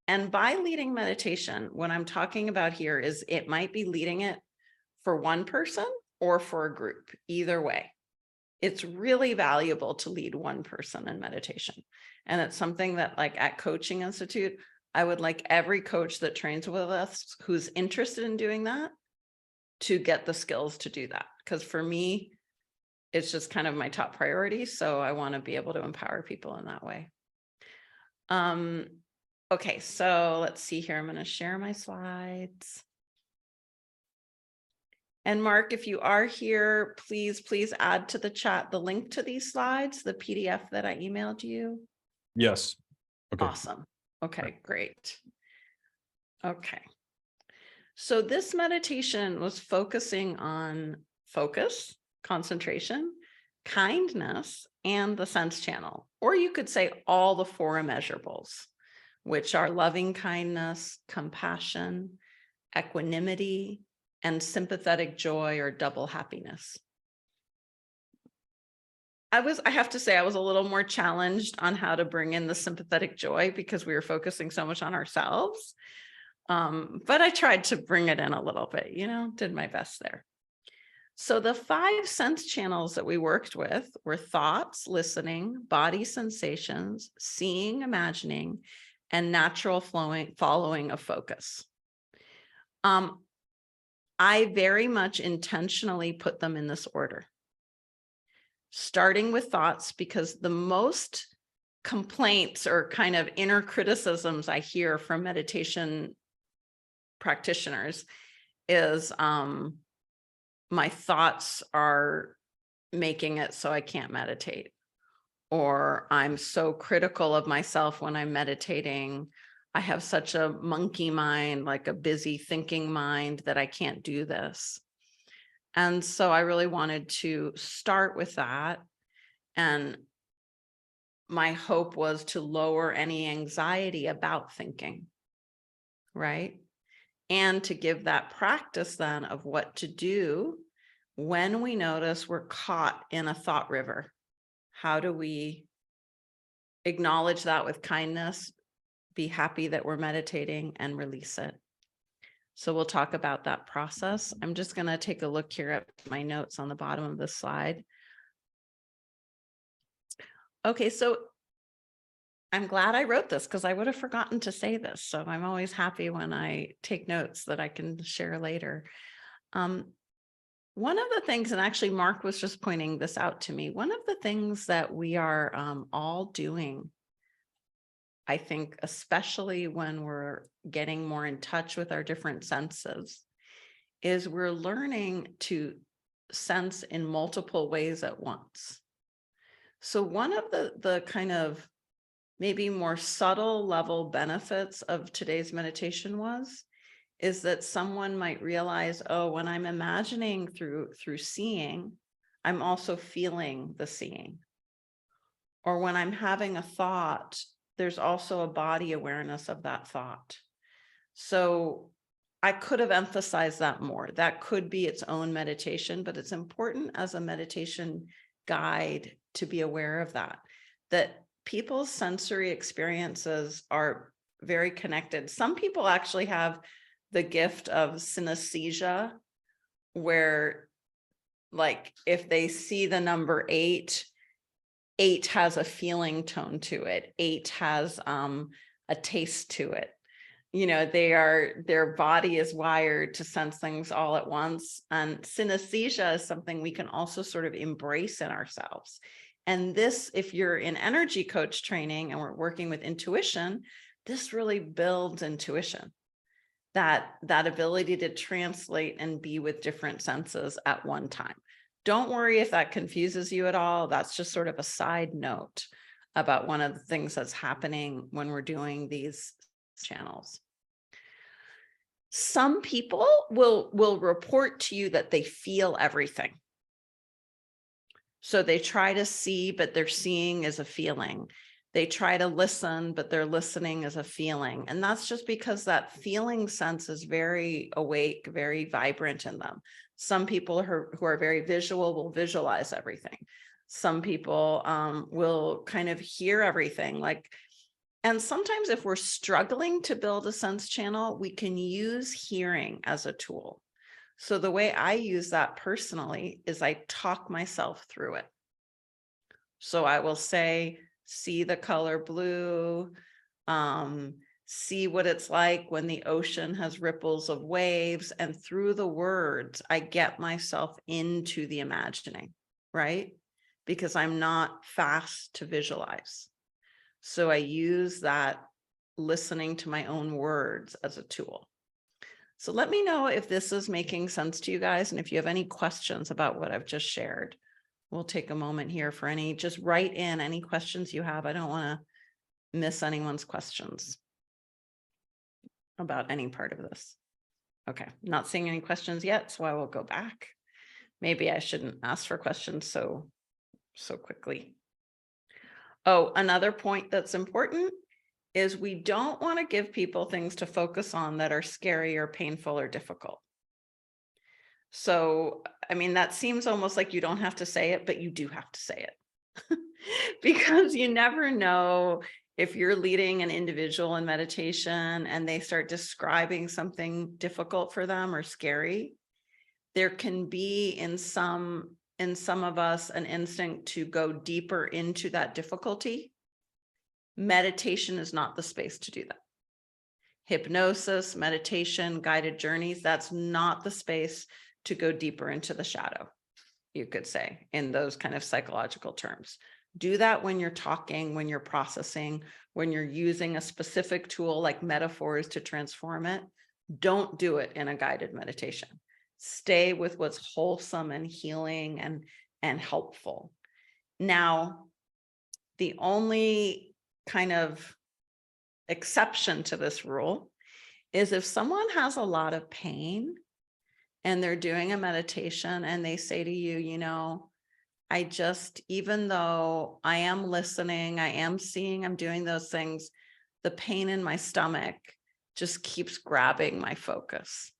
And by leading meditation, what I'm talking about here is it might be leading it for one person or for a group, either way. It's really valuable to lead one person in meditation. And it's something that, like, at Coaching Institute, I would like every coach that trains with us who's interested in doing that to get the skills to do that. Because for me, it's just kind of my top priority. So I want to be able to empower people in that way. Okay, so let's see here. I'm going to share my slides. And Mark, if you are here, please add to the chat the link to these slides, the PDF that I emailed you. Yes. Okay. Awesome. Okay, great. Okay. So this meditation was focusing on focus, concentration, kindness, and the sense channel, or you could say all the four immeasurables, which are loving kindness, compassion, equanimity, and sympathetic joy or double happiness. I have to say, I was a little more challenged on how to bring in the sympathetic joy because we were focusing so much on ourselves. But I tried to bring it in a little bit, did my best there. So the 5 sense channels that we worked with were thoughts, listening, body sensations, seeing, imagining, and natural following of focus. I very much intentionally put them in this order, starting with thoughts, because the most complaints or kind of inner criticisms I hear from meditation practitioners is my thoughts are making it so I can't meditate, or I'm so critical of myself when I'm meditating. I have such a monkey mind, like a busy thinking mind, that I can't do this. And so I really wanted to start with that. And my hope was to lower any anxiety about thinking, right? And to give that practice then of what to do when we notice we're caught in a thought river. How do we acknowledge that with kindness, be happy that we're meditating, and release it? So we'll talk about that process. I'm just going to take a look here at my notes on the bottom of this slide. Okay, so I'm glad I wrote this because I would have forgotten to say this. So I'm always happy when I take notes that I can share later. One of the things, and actually Mark was just pointing this out to me, one of the things that we are all doing, I think, especially when we're getting more in touch with our different senses, is we're learning to sense in multiple ways at once. So one of the kind of maybe more subtle level benefits of today's meditation is that someone might realize, oh, when I'm imagining through seeing, I'm also feeling the seeing. Or when I'm having a thought, there's also a body awareness of that thought. So I could have emphasized that more. That could be its own meditation, but it's important as a meditation guide to be aware of that people's sensory experiences are very connected. Some people actually have the gift of synesthesia, where, like, if they see the number 8, 8 has a feeling tone to it. 8 has a taste to it. Their body is wired to sense things all at once. And synesthesia is something we can also sort of embrace in ourselves. And this, if you're in energy coach training and we're working with intuition, this really builds intuition, that ability to translate and be with different senses at one time. Don't worry if that confuses you at all. That's just sort of a side note about one of the things that's happening when we're doing these channels. Some people will report to you that they feel everything. So they try to see, but their seeing is a feeling. They try to listen, but their listening is a feeling. And that's just because that feeling sense is very awake, very vibrant in them. Some people who are very visual will visualize everything. Some people will kind of hear everything. Like, And sometimes if we're struggling to build a sense channel, we can use hearing as a tool. So the way I use that personally is I talk myself through it. So I will say, see the color blue, see what it's like when the ocean has ripples of waves. And through the words, I get myself into the imagining, right? Because I'm not fast to visualize. So I use that listening to my own words as a tool. So let me know if this is making sense to you guys. And if you have any questions about what I've just shared, we'll take a moment here for any, just write in any questions you have. I don't want to miss anyone's questions about any part of this. Okay, not seeing any questions yet, so I will go back. Maybe I shouldn't ask for questions so quickly. Oh, another point that's important is we don't want to give people things to focus on that are scary or painful or difficult. So, I mean, that seems almost like you don't have to say it, but you do have to say it because you never know if you're leading an individual in meditation and they start describing something difficult for them or scary. There can be in some of us an instinct to go deeper into that difficulty. Meditation is not the space to do that. Hypnosis, meditation, guided journeys, that's not the space to go deeper into the shadow, you could say, in those kind of psychological terms. Do that when you're talking, when you're processing, when you're using a specific tool like metaphors to transform it. Don't do it in a guided meditation. Stay with what's wholesome and healing and helpful. Now, the only kind of exception to this rule is if someone has a lot of pain and they're doing a meditation and they say to you, you know, I just, even though I am listening, I am seeing, I'm doing those things, the pain in my stomach just keeps grabbing my focus.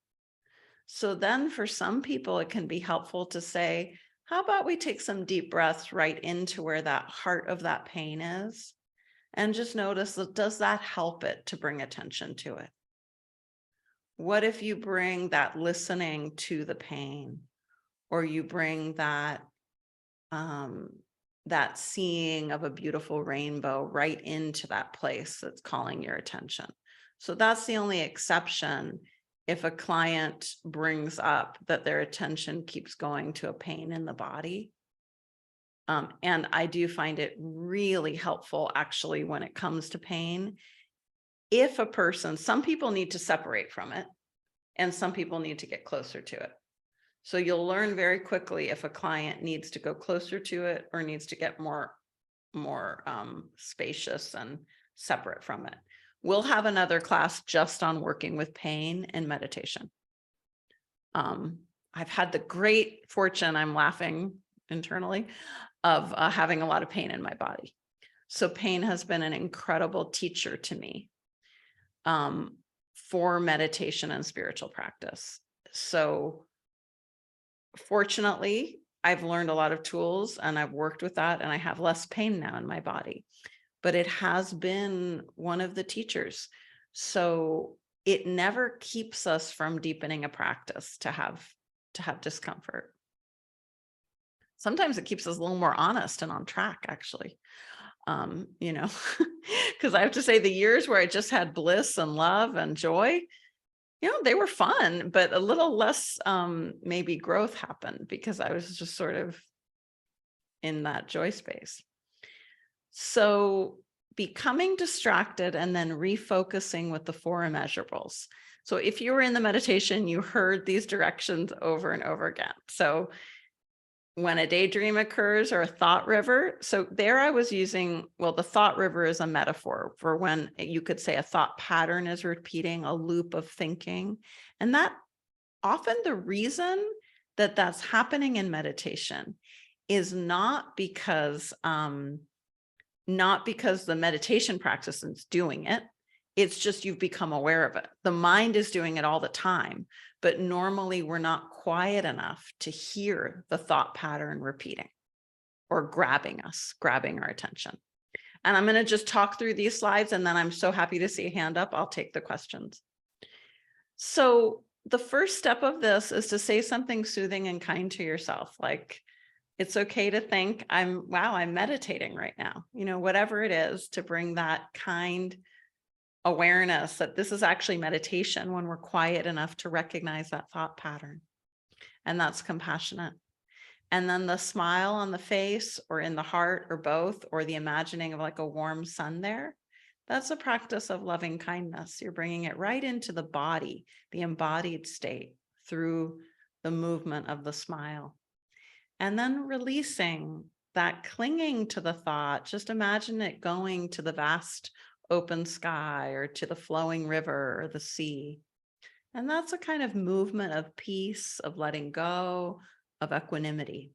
So then for some people, it can be helpful to say, how about we take some deep breaths right into where that heart of that pain is? And just notice, does that help it to bring attention to it? What if you bring that listening to the pain, or you bring that that seeing of a beautiful rainbow right into that place that's calling your attention? So that's the only exception if a client brings up that their attention keeps going to a pain in the body. And I do find it really helpful actually when it comes to pain. If a person, some people need to separate from it and some people need to get closer to it. So you'll learn very quickly if a client needs to go closer to it or needs to get more spacious and separate from it. We'll have another class just on working with pain and meditation. I've had the great fortune, I'm laughing internally, of having a lot of pain in my body. So pain has been an incredible teacher to me for meditation and spiritual practice. So fortunately, I've learned a lot of tools and I've worked with that and I have less pain now in my body, but it has been one of the teachers. So it never keeps us from deepening a practice to have discomfort. Sometimes it keeps us a little more honest and on track, actually. You know, because I have to say the years where I just had bliss and love and joy, you know, they were fun, but a little less maybe growth happened because I was just sort of in that joy space. So becoming distracted and then refocusing with the four immeasurables. So if you were in the meditation, you heard these directions over and over again. So when a daydream occurs or a thought river. So there I was using, well, the thought river is a metaphor for when you could say a thought pattern is repeating, a loop of thinking. And that often the reason that that's happening in meditation is not because the meditation practice is doing it. It's just you've become aware of it. The mind is doing it all the time, but normally we're not quiet enough to hear the thought pattern repeating or grabbing our attention. And I'm going to just talk through these slides, and then I'm so happy to see a hand up. I'll take the questions. So the first step of this is to say something soothing and kind to yourself. Like, it's okay to think, wow, I'm meditating right now. You know, whatever it is, to bring that kind awareness that this is actually meditation when we're quiet enough to recognize that thought pattern. And that's compassionate. And then the smile on the face or in the heart or both, or the imagining of like a warm sun there, that's a practice of loving kindness. You're bringing it right into the body, the embodied state, through the movement of the smile. And then releasing that clinging to the thought. Just imagine it going to the vast open sky or to the flowing river or the sea. And that's a kind of movement of peace, of letting go, of equanimity.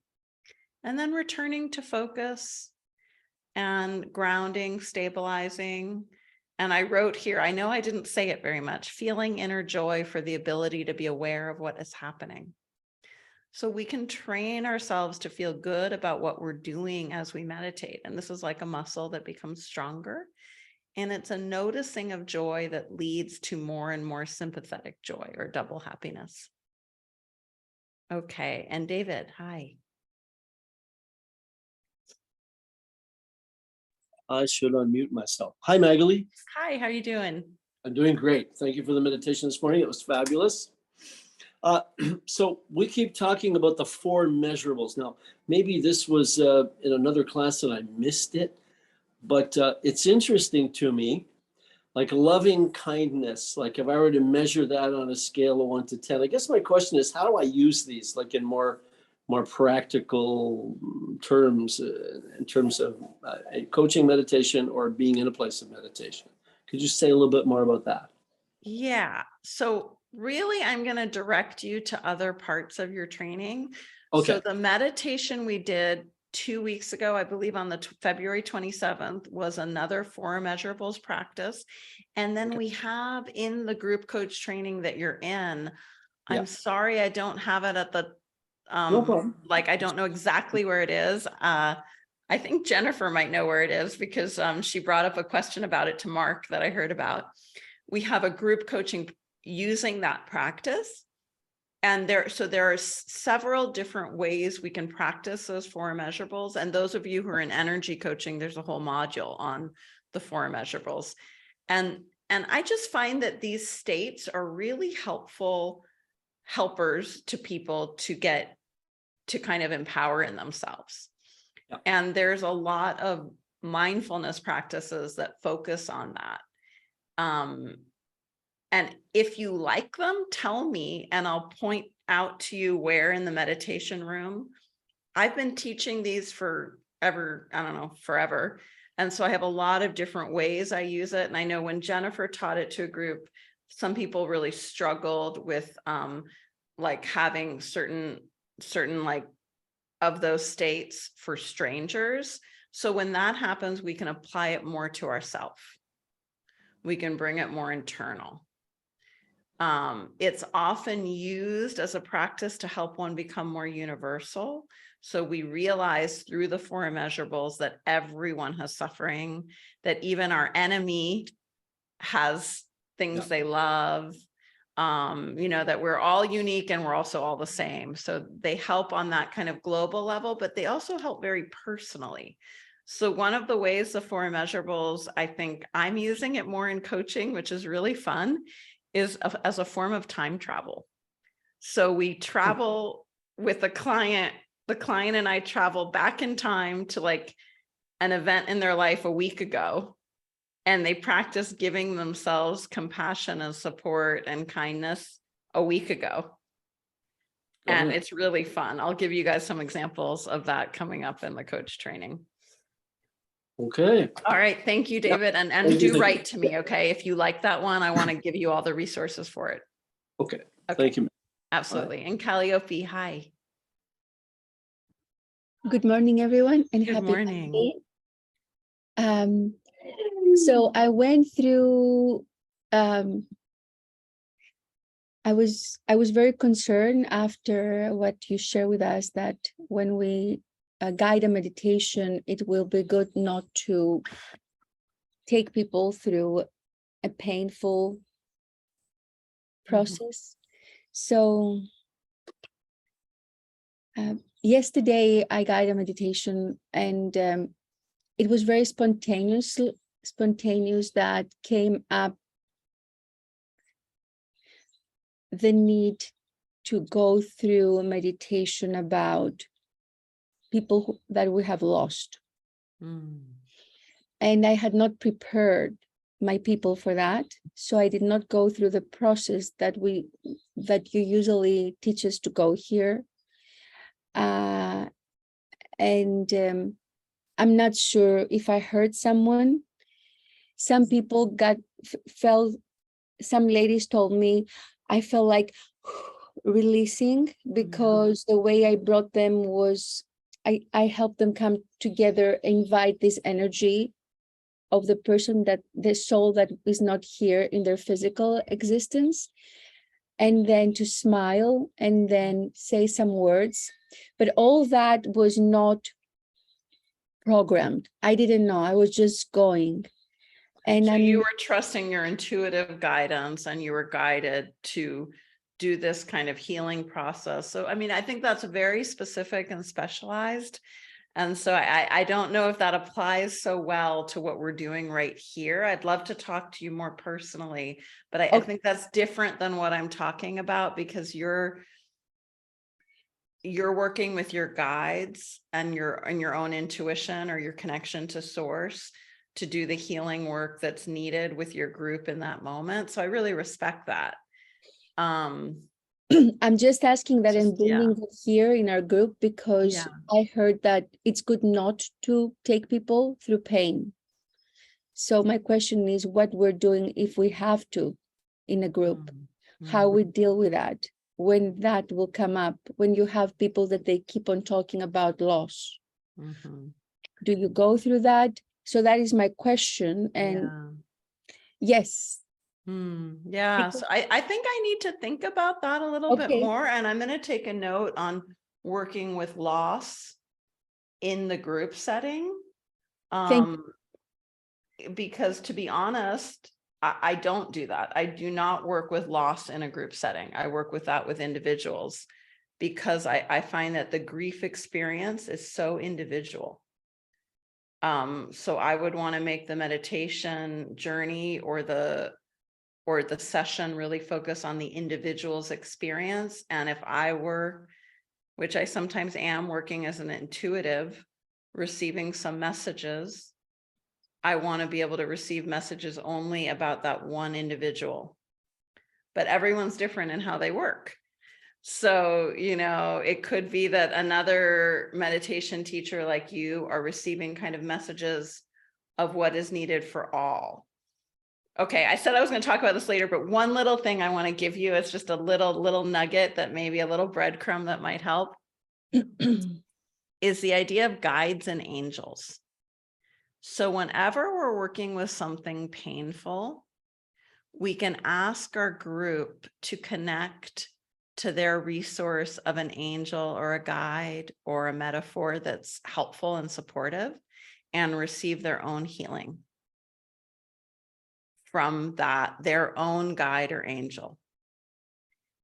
And then returning to focus and grounding, stabilizing. And I wrote here, I know I didn't say it very much, feeling inner joy for the ability to be aware of what is happening. So we can train ourselves to feel good about what we're doing as we meditate. And this is like a muscle that becomes stronger. And it's a noticing of joy that leads to more and more sympathetic joy or double happiness. Okay. And David, hi. I should unmute myself. Hi, Magali. Hi, how are you doing? I'm doing great. Thank you for the meditation this morning. It was fabulous. So we keep talking about the four measurables. Now, maybe this was in another class and I missed it, but it's interesting to me, like loving kindness. Like if I were to measure that on a scale of 1 to 10, I guess my question is, how do I use these like in more practical terms, in terms of coaching meditation or being in a place of meditation? Could you say a little bit more about that? Yeah. So really, I'm going to direct you to other parts of your training. Okay. So the meditation we did 2 weeks ago, I believe on the February 27th, was another Four Immeasurables practice. And then we have in the group coach training that you're in, I'm sorry, I don't have it at the, no problem. Like, I don't know exactly where it is. I think Jennifer might know where it is because she brought up a question about it to Mark that I heard about. We have a group coaching using that practice. And there are several different ways we can practice those four immeasurables. And those of you who are in energy coaching, there's a whole module on the four immeasurables. And I just find that these states are really helpful helpers to people to get to kind of empower in themselves. Yeah. And there's a lot of mindfulness practices that focus on that. And if you like them, tell me, and I'll point out to you where in the meditation room. I've been teaching these forever. And so I have a lot of different ways I use it. And I know when Jennifer taught it to a group, some people really struggled with like having certain like of those states for strangers. So when that happens, we can apply it more to ourselves. We can bring it more internal. It's often used as a practice to help one become more universal. So we realize through the four immeasurables that everyone has suffering, that even our enemy has things they love, that we're all unique and we're also all the same. So they help on that kind of global level, but they also help very personally. So one of the ways the four immeasurables, I think I'm using it more in coaching, which is really fun, is as a form of time travel. So we travel with the client and I travel back in time to like an event in their life a week ago, and they practice giving themselves compassion and support and kindness a week ago. And it's really fun. I'll give you guys some examples of that coming up in the coach training. Okay. All right. Thank you, David. And do write to me, okay? If you like that one, I want to give you all the resources for it. Okay. Thank you. Absolutely. Bye. And Calliope, hi. Good morning, everyone, and Good happy morning. Monday. So I went through. I was very concerned after what you shared with us that when we guide a meditation, it will be good not to take people through a painful process. So yesterday I guided a meditation, and it was very spontaneous that came up the need to go through a meditation about people that we have lost. And I had not prepared my people for that. So I did not go through the process that you usually teach us to go here. And I'm not sure if I hurt someone. Some people felt, some ladies told me, I felt like releasing, because the way I brought them was, I helped them come together, invite this energy of the person, that the soul that is not here in their physical existence, and then to smile and then say some words. But all that was not programmed. I didn't know. I was just going. And so you were trusting your intuitive guidance, and you were guided to do this kind of healing process. So, I mean, I think that's very specific and specialized. And so I don't know if that applies so well to what we're doing right here. I'd love to talk to you more personally, but I think that's different than what I'm talking about, because you're working with your guides and your own intuition or your connection to source to do the healing work that's needed with your group in that moment. So I really respect that. I'm just asking that and bringing it here in our group, because I heard that it's good not to take people through pain. So my question is, what we're doing if we have to in a group, how we deal with that, when that will come up, when you have people that they keep on talking about loss. Do you go through that? So that is my question. And yes. So I think I need to think about that a little bit more, and I'm going to take a note on working with loss in the group setting. Because to be honest, I don't do that. I do not work with loss in a group setting. I work with that with individuals, because I find that the grief experience is so individual. So I would want to make the meditation journey or the session really focus on the individual's experience. And if I were, which I sometimes am, working as an intuitive, receiving some messages, I want to be able to receive messages only about that one individual. But everyone's different in how they work. So, it could be that another meditation teacher like you are receiving kind of messages of what is needed for all. Okay, I said I was going to talk about this later, but one little thing I want to give you, it's just a little nugget that maybe a little breadcrumb that might help, is the idea of guides and angels. So whenever we're working with something painful, we can ask our group to connect to their resource of an angel or a guide or a metaphor that's helpful and supportive, and receive their own healing from that, their own guide or angel.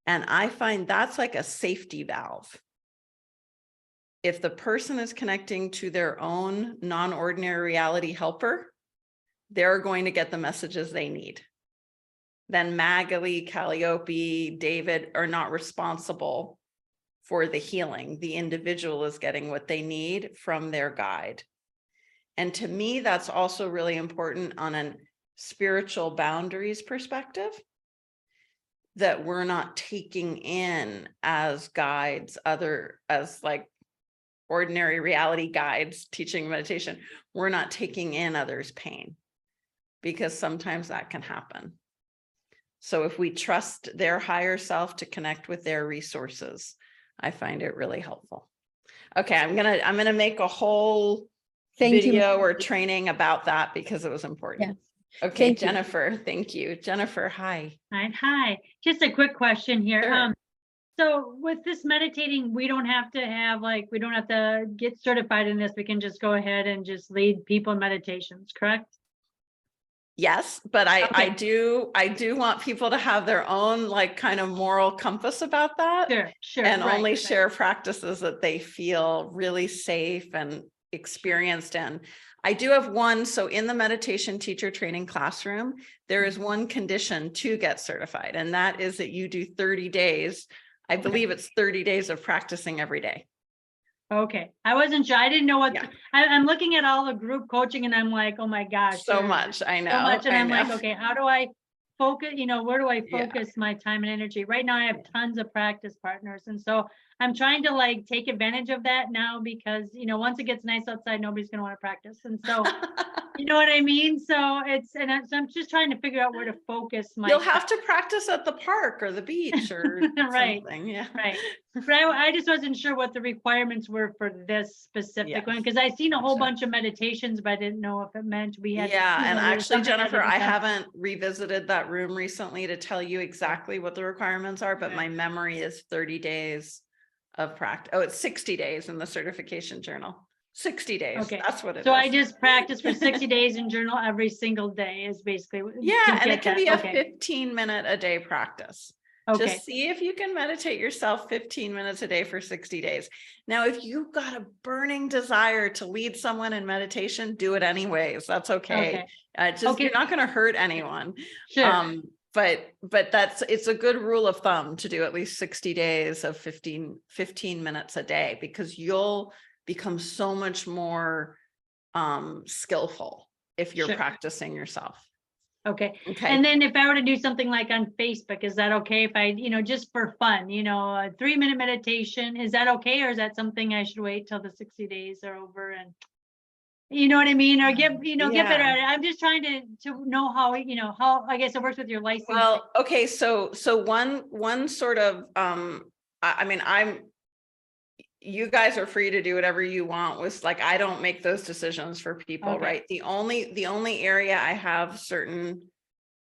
And I find that's like a safety valve. If the person is connecting to their own non-ordinary reality helper, they're going to get the messages they need. Then Magali, Calliope, David are not responsible for the healing. The individual is getting what they need from their guide. And to me, that's also really important on a spiritual boundaries perspective, that we're not taking in as guides, as like ordinary reality guides teaching meditation, we're not taking in others' pain, because sometimes that can happen. So if we trust their higher self to connect with their resources, I find it really helpful. Okay, I'm gonna make a whole video or training about that, because it was important. Okay, Thank Jennifer, thank you. Jennifer, hi. Hi. Just a quick question here. Sure. So with this meditating, we don't have to get certified in this. We can just go ahead and just lead people in meditations, correct? Yes, but I Okay. do want people to have their own like kind of moral compass about that. Sure. And right, only right. share practices that they feel really safe and experienced in. I do have one. So in the meditation teacher training classroom, there is one condition to get certified, and that is that you do 30 days. I believe it's 30 days of practicing every day. Okay, I wasn't sure. I didn't know what, Yeah. I'm looking at all the group coaching and I'm like, oh my gosh. So there's much. I know. So much. And I I'm like, know. okay, how do I focus? Where do I Yeah. focus my time and energy? Right now I have tons of practice partners. And so I'm trying to like take advantage of that now because, once it gets nice outside, nobody's going to want to practice. And so, you know what I mean? So so I'm just trying to figure out where to focus my You'll have to practice at the park or the beach or Right. something. Yeah. Right. But I just wasn't sure what the requirements were for this specific one, because I seen a whole Gotcha. bunch of meditations, but I didn't know if it meant we had. Yeah, and there was actually, something Jennifer, didn't I have. haven't revisited that room recently to tell you exactly what the requirements are, but Okay. my memory is 30 days of practice. Oh, it's 60 days in the certification journal. 60 days. Okay. That's what it is. So I just practice for 60 days and journal every single day is basically. Yeah, and it can be a okay. 15-minute a day practice. Okay. Just see if you can meditate yourself 15 minutes a day for 60 days. Now, if you've got a burning desire to lead someone in meditation, do it anyways. That's okay. Okay. You're not going to hurt anyone. Sure. But it's a good rule of thumb to do at least 60 days of 15 minutes a day, because you'll become so much more skillful if you're Sure. practicing yourself. Okay. Okay. And then if I were to do something like on Facebook, is that okay if I, just for fun, a 3-minute meditation, is that okay? Or is that something I should wait till the 60 days are over and, you know what I mean? Or get better at it. I'm just trying to know how, how, I guess it works with your licensing. Well, okay. So one sort of, you guys are free to do whatever you want with, like, I don't make those decisions for people, Okay. right? The only area I have certain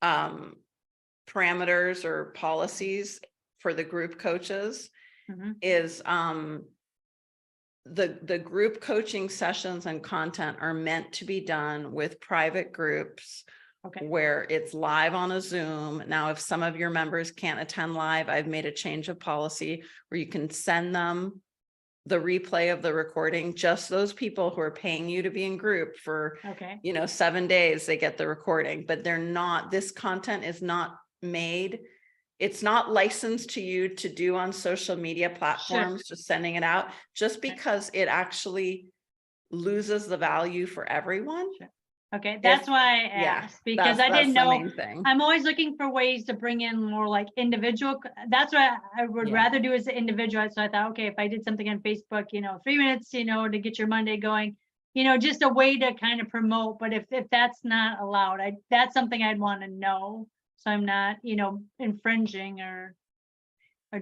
parameters or policies for the group coaches Mhm. is the group coaching sessions and content are meant to be done with private groups. Okay. Where it's live on a Zoom. Now, if some of your members can't attend live, I've made a change of policy where you can send them the replay of the recording. Just those people who are paying you to be in group for, Okay. 7 days, they get the recording, but this content is not made. It's not licensed to you to do on social media platforms, just sending it out, just because it actually loses the value for everyone. Sure. Okay, that's why I asked, because I didn't know. Main thing. I'm always looking for ways to bring in more like individual. That's what I would rather do as an individual. So I thought, okay, if I did something on Facebook, 3 minutes, to get your Monday going, just a way to kind of promote. But if that's not allowed, that's something I'd want to know. So I'm not, infringing or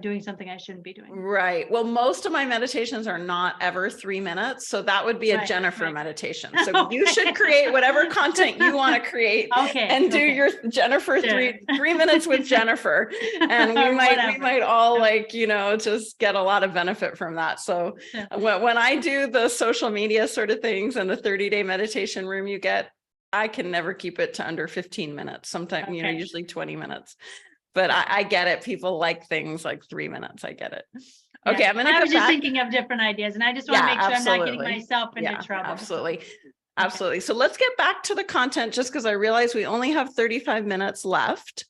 doing something I shouldn't be doing. Right. Well, most of my meditations are not ever 3 minutes. So that would be a Jennifer meditation. So you should create whatever content you want to create and do your Jennifer 3 minutes with Jennifer. And we might all just get a lot of benefit from that. So when I do the social media sort of things and the 30-day meditation room I can never keep it to under 15 minutes. Sometimes, usually 20 minutes. But I get it. People like things like 3 minutes. I get it. Okay, I was just thinking of different ideas, and I just want to make sure I'm not getting myself into trouble. Absolutely. Absolutely. So let's get back to the content, just because I realize we only have 35 minutes left.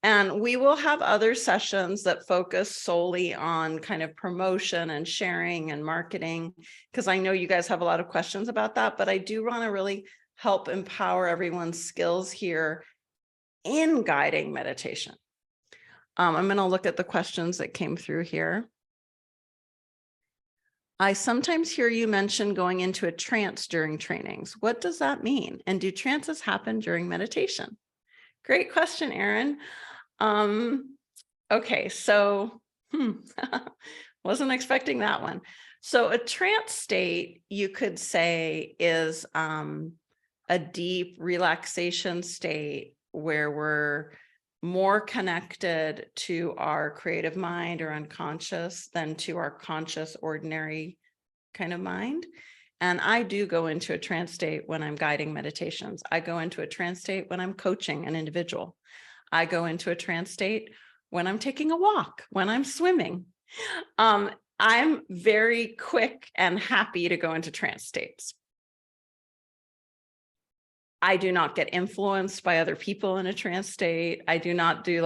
And we will have other sessions that focus solely on kind of promotion and sharing and marketing, because I know you guys have a lot of questions about that. But I do want to really help empower everyone's skills here in guiding meditation. I'm going to look at the questions that came through here. I sometimes hear you mention going into a trance during trainings. What does that mean? And do trances happen during meditation? Great question, Erin. Okay, so wasn't expecting that one. So a trance state, you could say, is a deep relaxation state where we're more connected to our creative mind or unconscious than to our conscious, ordinary kind of mind. And I do go into a trance state when I'm guiding meditations. I go into a trance state when I'm coaching an individual. I go into a trance state when I'm taking a walk, when I'm swimming. I'm very quick and happy to go into trance states. I do not get influenced by other people in a trance state. I do not do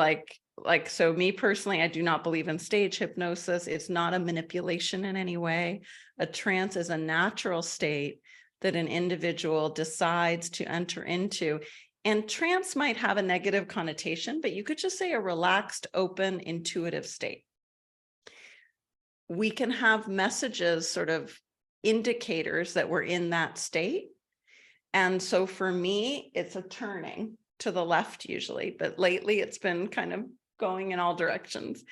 so me personally, I do not believe in stage hypnosis. It's not a manipulation in any way. A trance is a natural state that an individual decides to enter into. And trance might have a negative connotation, but you could just say a relaxed, open, intuitive state. We can have messages, sort of indicators that we're in that state. And so for me, it's a turning to the left usually, but lately it's been kind of going in all directions.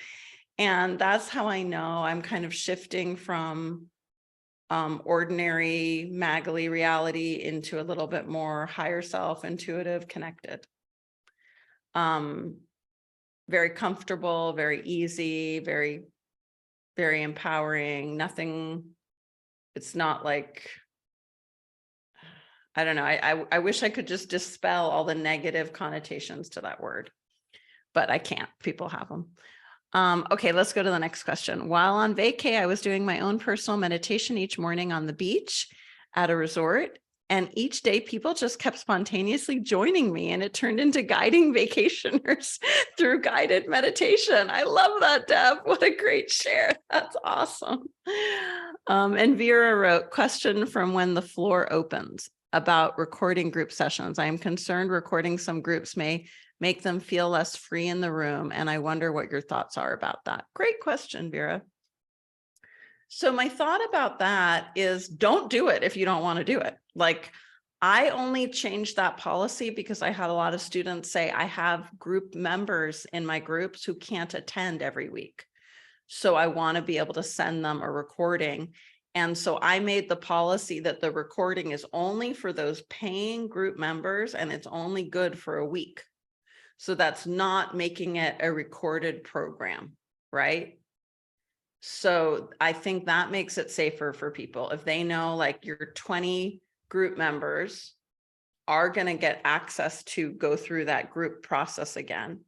And that's how I know I'm kind of shifting from ordinary maggly reality into a little bit more higher self, intuitive, connected. Very comfortable, very easy, very, very empowering. Nothing, it's not like, I don't know. I wish I could just dispel all the negative connotations to that word, but I can't. People have them. Okay, let's go to the next question. While on vacay, I was doing my own personal meditation each morning on the beach at a resort. And each day people just kept spontaneously joining me, and it turned into guiding vacationers through guided meditation. I love that, Deb. What a great share. That's awesome. And Vera wrote, question from when the floor opens about recording group sessions. I am concerned recording some groups may make them feel less free in the room. And I wonder what your thoughts are about that. Great question, Vera. So my thought about that is don't do it if you don't want to do it. Like, I only changed that policy because I had a lot of students say I have group members in my groups who can't attend every week. So I want to be able to send them a recording. And so I made the policy that the recording is only for those paying group members, and it's only good for a week. So that's not making it a recorded program, right? So I think that makes it safer for people. If they know like your 20 group members are going to get access to go through that group process again,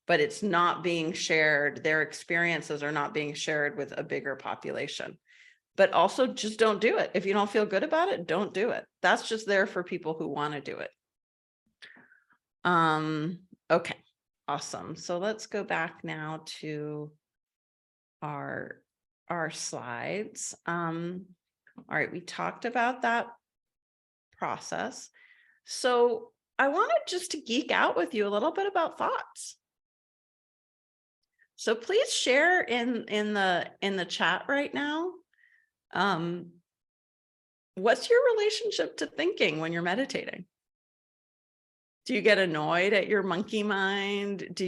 but it's not being shared. Their experiences are not being shared with a bigger population. But also just don't do it. If you don't feel good about it, don't do it. That's just there for people who want to do it. Okay, awesome. So let's go back now to our slides. All right, we talked about that process. So I wanted just to geek out with you a little bit about thoughts. So please share in the chat right now. What's your relationship to thinking when you're meditating? Do you get annoyed at your monkey mind? Do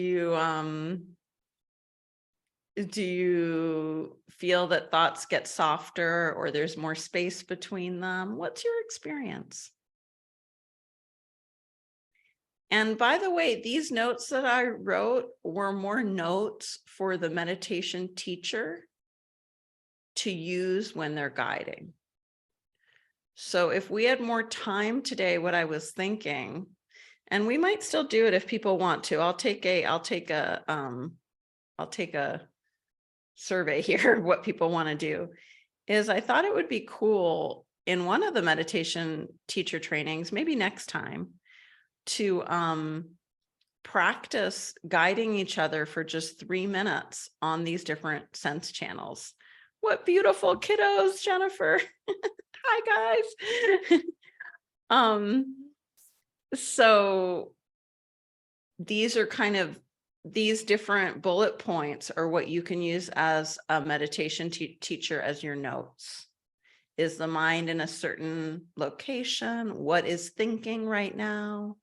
you feel that thoughts get softer or there's more space between them? What's your experience? And by the way, these notes that I wrote were more notes for the meditation teacher to use when they're guiding. So if we had more time today, what I was thinking, and we might still do it if people want to, I'll take a survey here of what people want to do, is I thought it would be cool in one of the meditation teacher trainings, maybe next time, to practice guiding each other for just 3 minutes on these different sense channels. What beautiful kiddos, Jennifer. Hi, guys. So these are kind of, these different bullet points are what you can use as a meditation teacher as your notes. Is the mind in a certain location? What is thinking right now?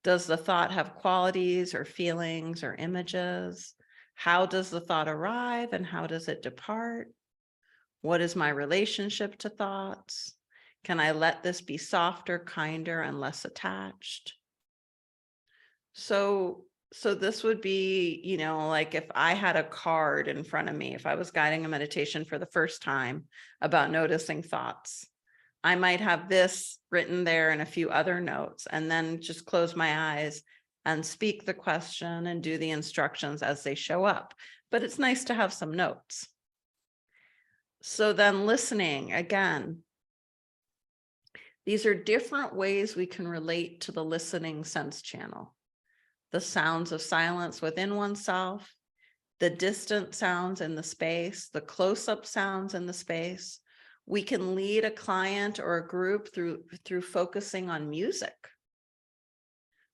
Does the thought have qualities or feelings or images? How does the thought arrive and how does it depart? What is my relationship to thoughts? Can I let this be softer, kinder, and less attached? So this would be, you know, like if I had a card in front of me, if I was guiding a meditation for the first time about noticing thoughts, I might have this written there and a few other notes, and then just close my eyes and speak the question and do the instructions as they show up. But it's nice to have some notes. So then listening, again, these are different ways we can relate to the listening sense channel. The sounds of silence within oneself, the distant sounds in the space, the close-up sounds in the space. We can lead a client or a group through focusing on music.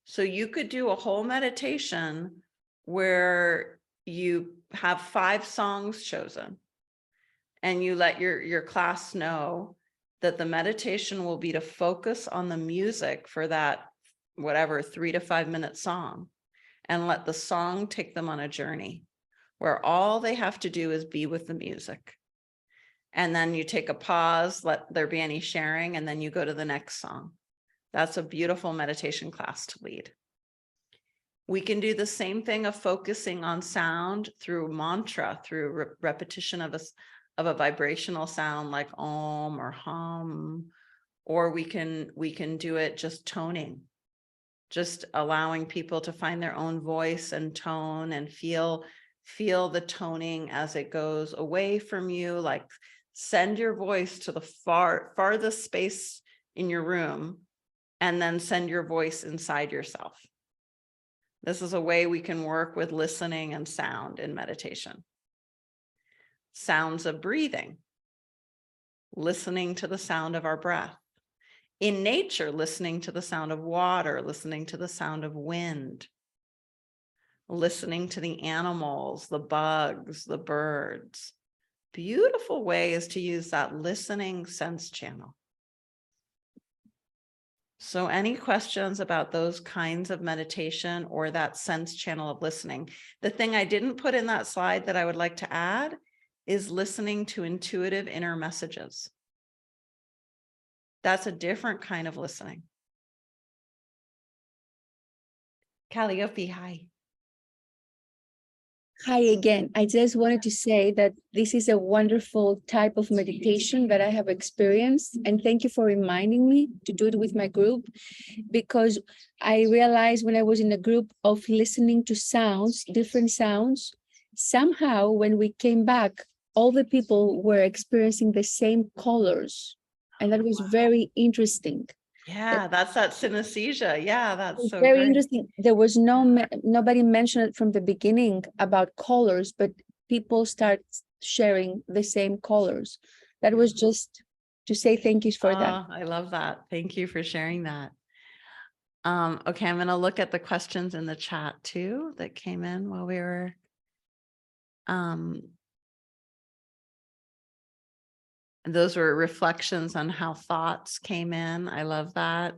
So you could do a whole meditation where you have 5 songs chosen, and you let your class know that the meditation will be to focus on the music for that, whatever, 3 to 5 minute song, and let the song take them on a journey where all they have to do is be with the music. And then you take a pause, let there be any sharing, and then you go to the next song. That's a beautiful meditation class to lead. We can do the same thing of focusing on sound through mantra, through repetition of a vibrational sound like om or hum, or we can do it just toning, just allowing people to find their own voice and tone and feel the toning as it goes away from you. Like send your voice to the farthest space in your room, and then send your voice inside yourself. This is a way we can work with listening and sound in meditation. Sounds of breathing, listening to the sound of our breath. In nature, listening to the sound of water, listening to the sound of wind, listening to the animals, the bugs, the birds. Beautiful ways to use that listening sense channel. So any questions about those kinds of meditation or that sense channel of listening? The thing I didn't put in that slide that I would like to add is listening to intuitive inner messages. That's a different kind of listening. Calliope, hi. Hi again. I just wanted to say that this is a wonderful type of meditation that I have experienced. And thank you for reminding me to do it with my group, because I realized when I was in a group of listening to sounds, different sounds, somehow when we came back, all the people were experiencing the same colors. And that was very interesting. Yeah, that's that synesthesia. Yeah, that's so Very great. interesting. There was nobody mentioned it from the beginning about colors, but people start sharing the same colors. That was just to say thank you for that. I love that. Thank you for sharing that. Okay, I'm going to look at the questions in the chat too that came in while we were those were reflections on how thoughts came in. I love that.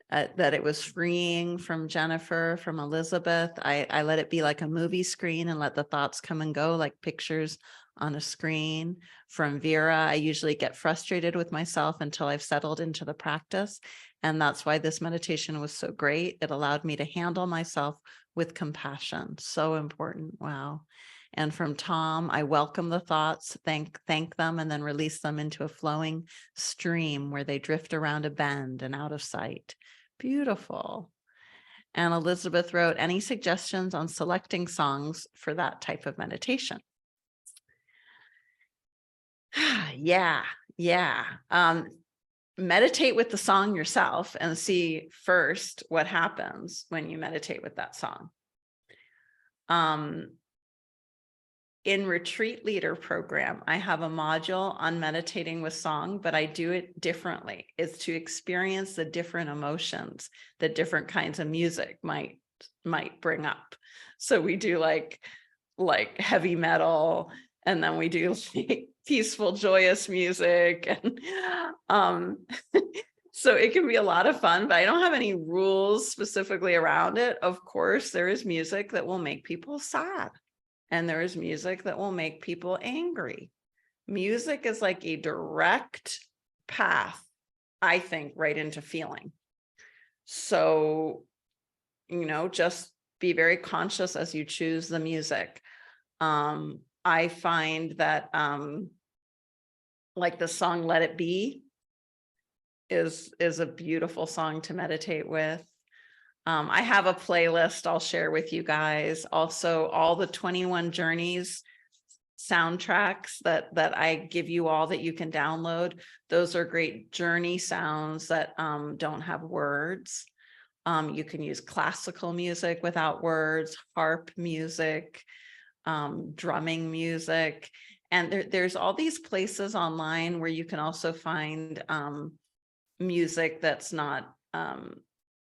That it was freeing from Jennifer, from Elizabeth. I let it be like a movie screen and let the thoughts come and go like pictures on a screen. From Vera, I usually get frustrated with myself until I've settled into the practice. And that's why this meditation was so great. It allowed me to handle myself with compassion. So important. Wow. And from Tom, I welcome the thoughts, thank them, and then release them into a flowing stream where they drift around a bend and out of sight. Beautiful. And Elizabeth wrote, any suggestions on selecting songs for that type of meditation? Yeah. Meditate with the song yourself and see first what happens when you meditate with that song. In Retreat Leader program, I have a module on meditating with song, but I do it differently. It's to experience the different emotions that different kinds of music might bring up. So we do like heavy metal, and then we do like peaceful, joyous music. And so it can be a lot of fun, but I don't have any rules specifically around it. Of course, there is music that will make people sad. And there is music that will make people angry. Music is like a direct path, I think, right into feeling. So, just be very conscious as you choose the music. I find that like the song Let It Be is a beautiful song to meditate with. I have a playlist I'll share with you guys. Also, all the 21 Journeys soundtracks that I give you all that you can download. Those are great journey sounds that don't have words. You can use classical music without words, harp music, drumming music. And there's all these places online where you can also find music that's not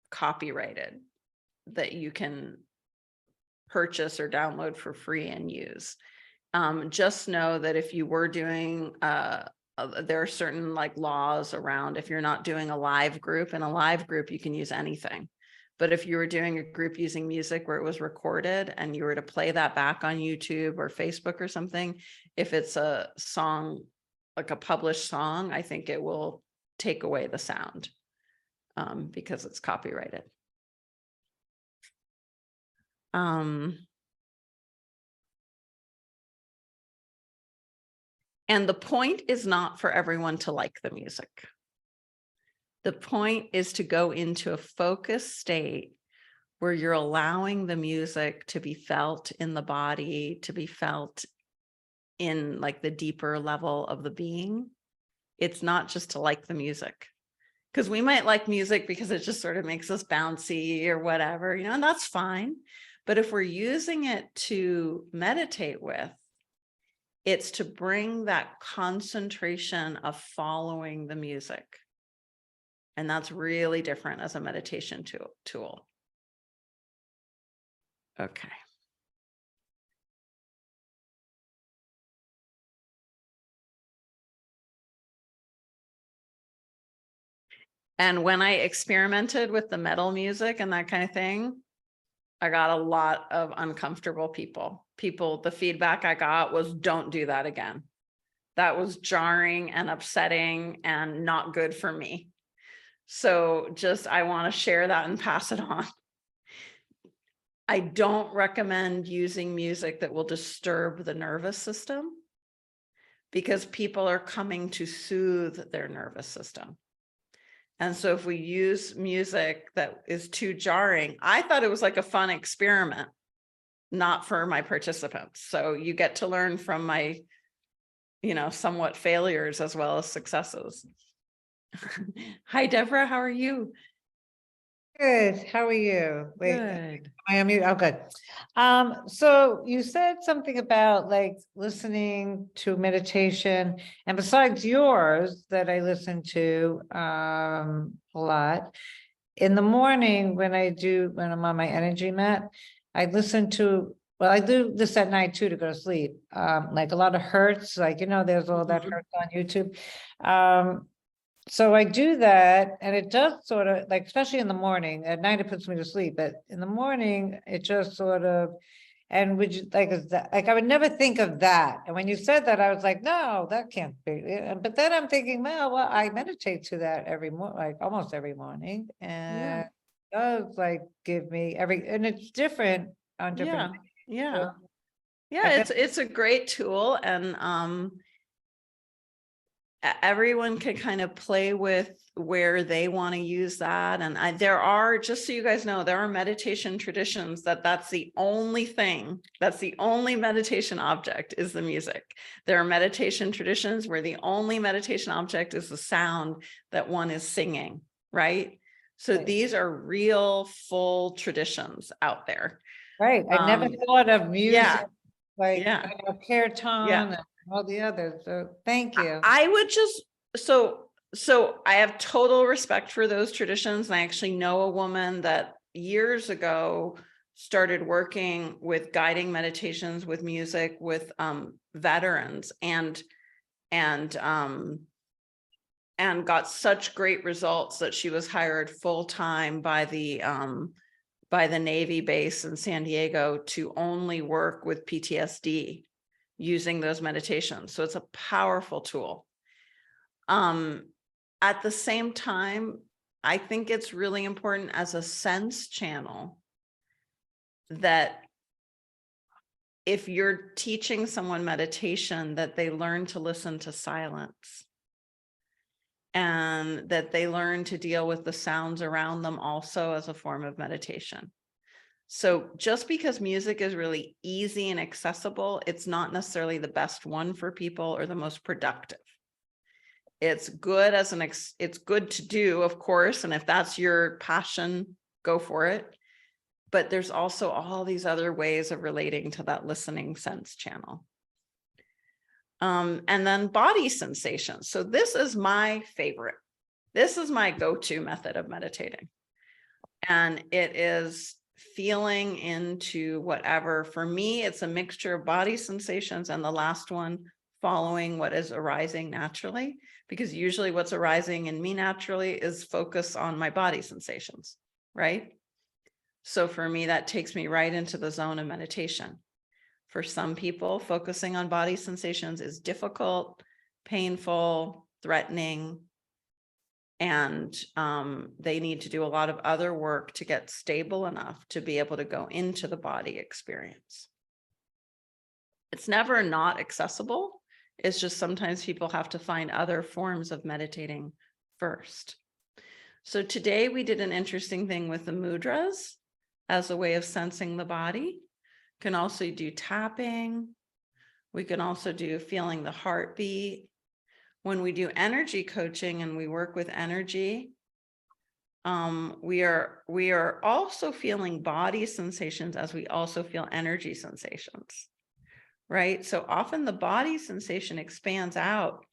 copyrighted, that you can purchase or download for free and use. Just know that if you were doing, there are certain like laws around if you're not doing a live group. In a live group, you can use anything. But if you were doing a group using music where it was recorded and you were to play that back on YouTube or Facebook or something, if it's a song, like a published song, I think it will take away the sound because it's copyrighted. And the point is not for everyone to like the music. The point is to go into a focused state where you're allowing the music to be felt in the body, to be felt in like the deeper level of the being. It's not just to like the music, because we might like music because it just sort of makes us bouncy or whatever, you know, and that's fine. But if we're using it to meditate with, it's to bring that concentration of following the music. And that's really different as a meditation tool. Okay. And when I experimented with the metal music and that kind of thing, I got a lot of uncomfortable people. The feedback I got was, don't do that again. That was jarring and upsetting and not good for me. So I want to share that and pass it on. I don't recommend using music that will disturb the nervous system, because people are coming to soothe their nervous system. And so if we use music that is too jarring, I thought it was like a fun experiment, not for my participants. So you get to learn from my, somewhat failures as well as successes. Hi, Deborah, how are you? Good. How are you? Wait, Good. I am you. Oh, good. So you said something about like listening to meditation, and besides yours that I listen to a lot in the morning when I'm on my energy mat, I listen to. Well, I do this at night too to go to sleep. Like a lot of Hertz, like there's all that Hertz on YouTube. So I do that, and it does sort of like, especially in the morning. At night it puts me to sleep, but in the morning it just sort of. And would you like, is that like, I would never think of that. And when you said that, I was like, no, that can't be. But then I'm thinking, well, I meditate to that every morning, like almost every morning, and it does like give me and it's different on different. Yeah. It's a great tool, and everyone can kind of play with where they want to use that. And there are, just so you guys know, there are meditation traditions that's the only thing, that's the only meditation object is the music. There are meditation traditions where the only meditation object is the sound that one is singing, right? So these are real full traditions out there. Right. I never thought of music like kirtan and all the others. So thank you. I would just, so I have total respect for those traditions. And I actually know a woman that years ago started working with guiding meditations with music with veterans and got such great results that she was hired full-time by the Navy base in San Diego to only work with PTSD using those meditations. So it's a powerful tool. At the same time, I think it's really important as a sense channel that if you're teaching someone meditation, that they learn to listen to silence and that they learn to deal with the sounds around them also as a form of meditation. So just because music is really easy and accessible, it's not necessarily the best one for people or the most productive. It's good as it's good to do, of course, and if that's your passion, go for it. But there's also all these other ways of relating to that listening sense channel. And then body sensations. So this is my favorite. This is my go-to method of meditating. And it is feeling into whatever. For me, it's a mixture of body sensations and the last one, following what is arising naturally, because usually what's arising in me naturally is focus on my body sensations, right? So for me, that takes me right into the zone of meditation. For some people, focusing on body sensations is difficult, painful, threatening, and they need to do a lot of other work to get stable enough to be able to go into the body experience. It's never not accessible. It's just sometimes people have to find other forms of meditating first. So today we did an interesting thing with the mudras as a way of sensing the body. Can also do tapping. We can also do feeling the heartbeat. When we do energy coaching and we work with energy, we are also feeling body sensations as we also feel energy sensations, right? So often the body sensation expands out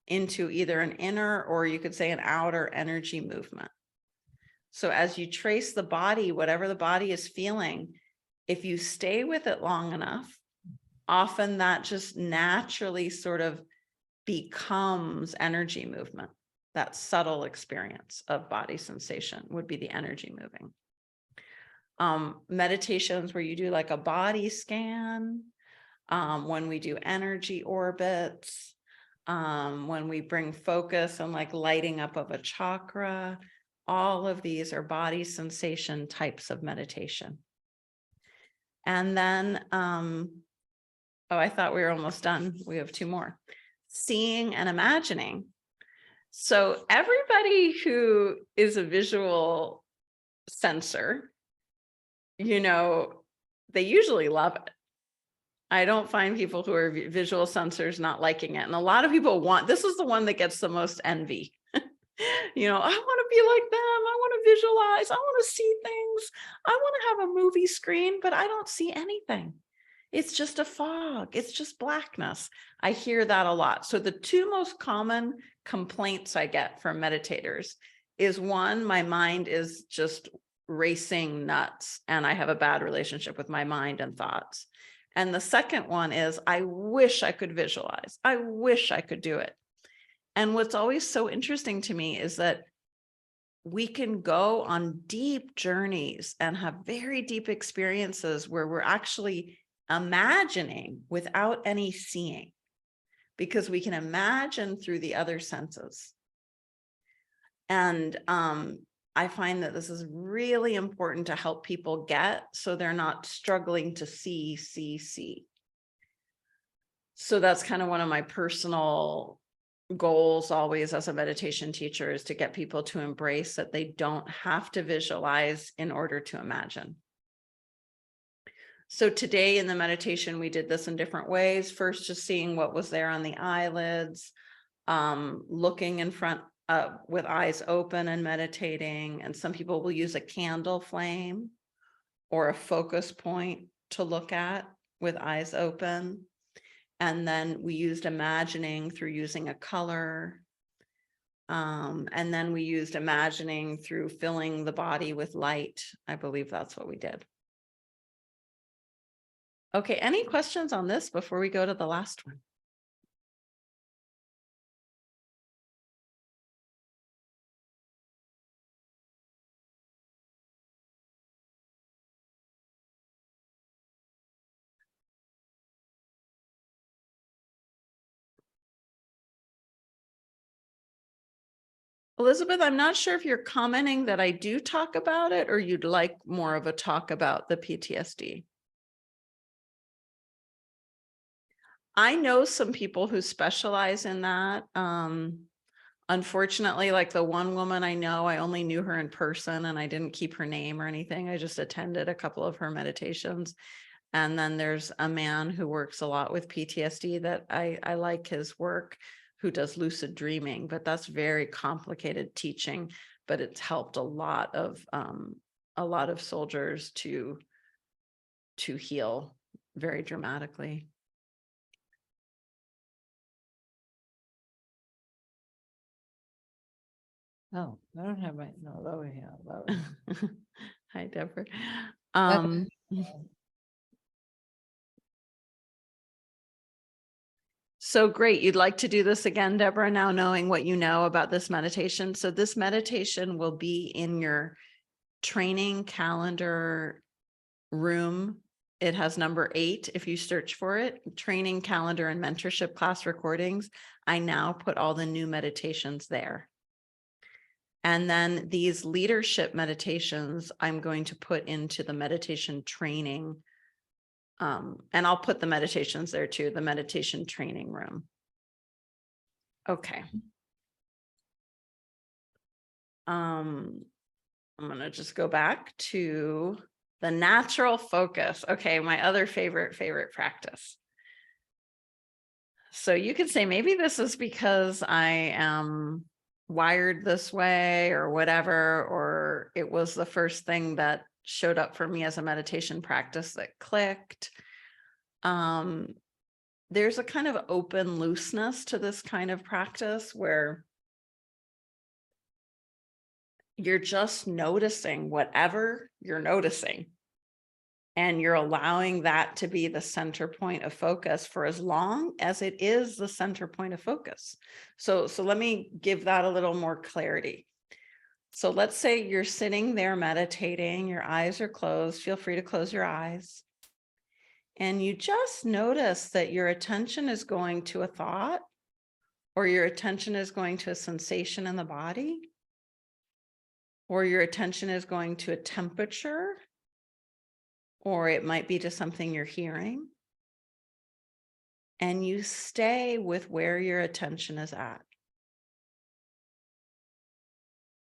into either an inner or you could say an outer energy movement. So as you trace the body, whatever the body is feeling, if you stay with it long enough, often that just naturally sort of becomes energy movement. That subtle experience of body sensation would be the energy moving. Meditations where you do like a body scan, when we do energy orbits, when we bring focus and like lighting up of a chakra, all of these are body sensation types of meditation. And then, oh, I thought we were almost done. We have two more. Seeing and imagining. So everybody who is a visual sensor, you know, they usually love it. I don't find people who are visual sensors not liking it. And a lot of people want, this is the one that gets the most envy. You know, I want to be like them. I want to visualize. I want to see things. I want to have a movie screen, but I don't see anything. It's just a fog. It's just blackness. I hear that a lot. So the two most common complaints I get from meditators is one, my mind is just racing nuts and I have a bad relationship with my mind and thoughts. And the second one is, I wish I could visualize. I wish I could do it. And what's always so interesting to me is that we can go on deep journeys and have very deep experiences where we're actually imagining without any seeing, because we can imagine through the other senses. And I find that this is really important to help people get, so they're not struggling to see. So that's kind of one of my personal goals always as a meditation teacher, is to get people to embrace that they don't have to visualize in order to imagine. So today in the meditation, we did this in different ways. First, just seeing what was there on the eyelids, looking in front with eyes open and meditating. And some people will use a candle flame or a focus point to look at with eyes open. And then we used imagining through using a color. And then we used imagining through filling the body with light. I believe that's what we did. Okay, any questions on this before we go to the last one? Elizabeth, I'm not sure if you're commenting that I do talk about it or you'd like more of a talk about the PTSD. I know some people who specialize in that. Unfortunately, like the one woman I know, I only knew her in person and I didn't keep her name or anything. I just attended a couple of her meditations. And then there's a man who works a lot with PTSD that I like his work, who does lucid dreaming, but that's very complicated teaching, but it's helped a lot of soldiers to heal very dramatically. Oh, I don't have my, no, lower here, lower here. Hi, Deborah. So great. You'd like to do this again, Deborah, now knowing what you know about this meditation. So this meditation will be in your training calendar room. It has number 8. If you search for it, training calendar and mentorship class recordings. I now put all the new meditations there. And then these leadership meditations, I'm going to put into the meditation training. And I'll put the meditations there too, the meditation training room. Okay. I'm going to just go back to the natural focus. Okay, my other favorite practice. So you could say maybe this is because I am wired this way or whatever, or it was the first thing that showed up for me as a meditation practice that clicked. There's a kind of open looseness to this kind of practice where you're just noticing whatever you're noticing. And you're allowing that to be the center point of focus for as long as it is the center point of focus. So let me give that a little more clarity. So let's say you're sitting there meditating, your eyes are closed. Feel free to close your eyes. And you just notice that your attention is going to a thought, or your attention is going to a sensation in the body, or your attention is going to a temperature, or it might be to something you're hearing. And you stay with where your attention is at.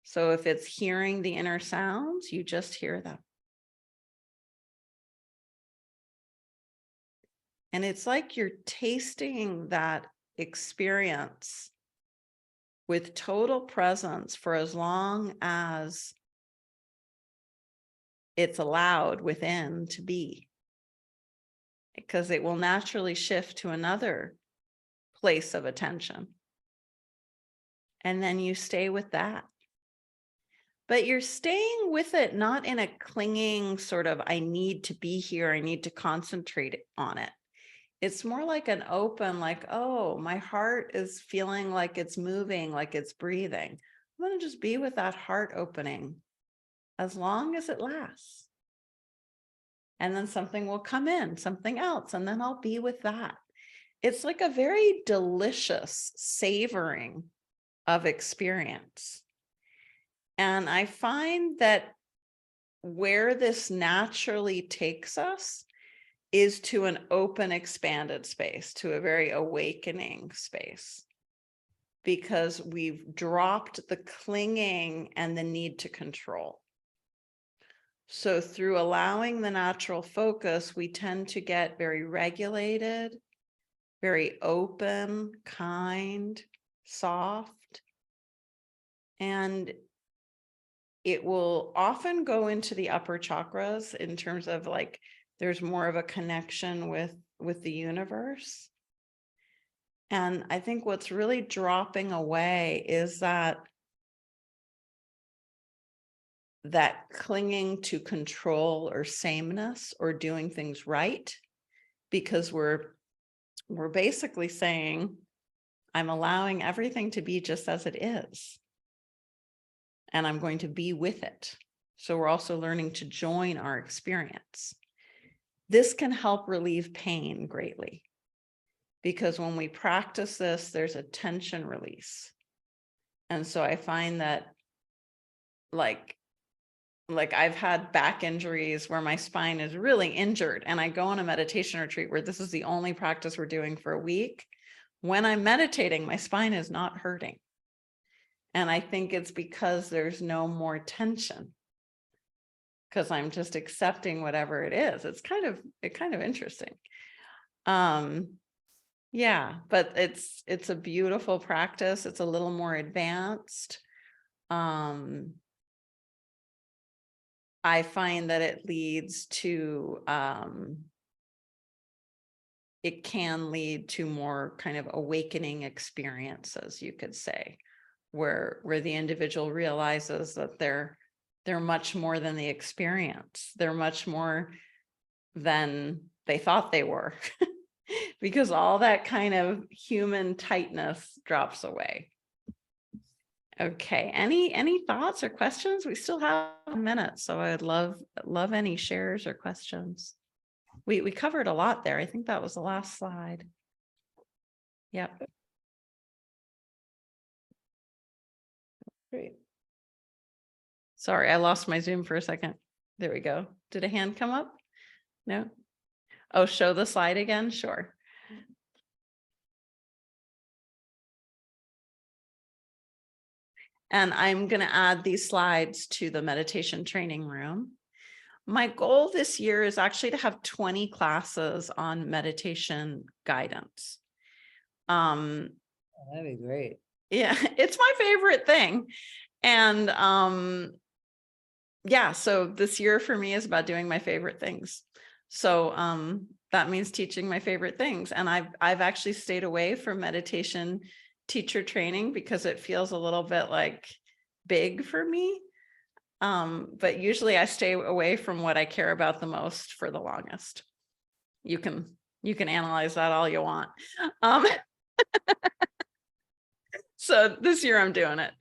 So if it's hearing the inner sounds, you just hear them. And it's like you're tasting that experience with total presence for as long as it's allowed within to be, because it will naturally shift to another place of attention. And then you stay with that. But you're staying with it, not in a clinging sort of, I need to be here, I need to concentrate on it. It's more like an open, like, oh, my heart is feeling like it's moving, like it's breathing. I'm going to just be with that heart opening as long as it lasts. And then something will come in, something else, and then I'll be with that. It's like a very delicious savoring of experience. And I find that where this naturally takes us is to an open, expanded space, to a very awakening space, because we've dropped the clinging and the need to control. So through allowing the natural focus, we tend to get very regulated, very open, kind, soft, and it will often go into the upper chakras in terms of like, there's more of a connection with the universe. And I think what's really dropping away is that clinging to control or sameness or doing things right, because we're basically saying, I'm allowing everything to be just as it is, and I'm going to be with it. So we're also learning to join our experience. This can help relieve pain greatly, because when we practice this, there's a tension release. And so I find that like like I've had back injuries where my spine is really injured, and I go on a meditation retreat where this is the only practice we're doing for a week. When I'm meditating, my spine is not hurting. And I think it's because there's no more tension, because I'm just accepting whatever it is. It's kind of interesting. Yeah, but it's a beautiful practice. It's a little more advanced. I find that it leads to, it can lead to more kind of awakening experiences, you could say, where the individual realizes that they're much more than the experience. They're much more than they thought they were, because all that kind of human tightness drops away. Okay, any thoughts or questions? We still have a minute, so I'd love any shares or questions. We covered a lot there. I think that was the last slide. Yep. Great. Sorry, I lost my Zoom for a second. There we go. Did a hand come up? No? Oh, show the slide again? Sure. And I'm going to add these slides to the meditation training room. My goal this year is actually to have 20 classes on meditation guidance. That'd be great. Yeah, it's my favorite thing. And yeah, so this year for me is about doing my favorite things. So that means teaching my favorite things. And I've actually stayed away from meditation teacher training because it feels a little bit like big for me. But usually I stay away from what I care about the most for the longest. You can analyze that all you want. So this year I'm doing it.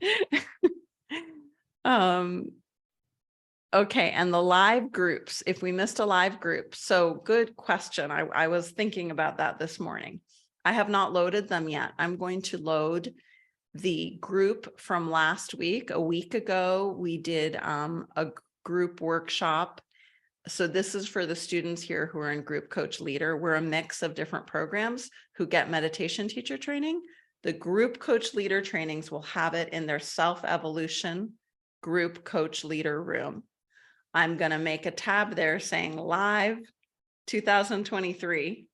Okay, and the live groups, if we missed a live group, so good question. I was thinking about that this morning. I have not loaded them yet. I'm going to load the group from last week. A week ago, we did a group workshop. So this is for the students here who are in Group Coach Leader. We're a mix of different programs who get meditation teacher training. The Group Coach Leader trainings will have it in their self-evolution Group Coach Leader room. I'm going to make a tab there saying live 2023,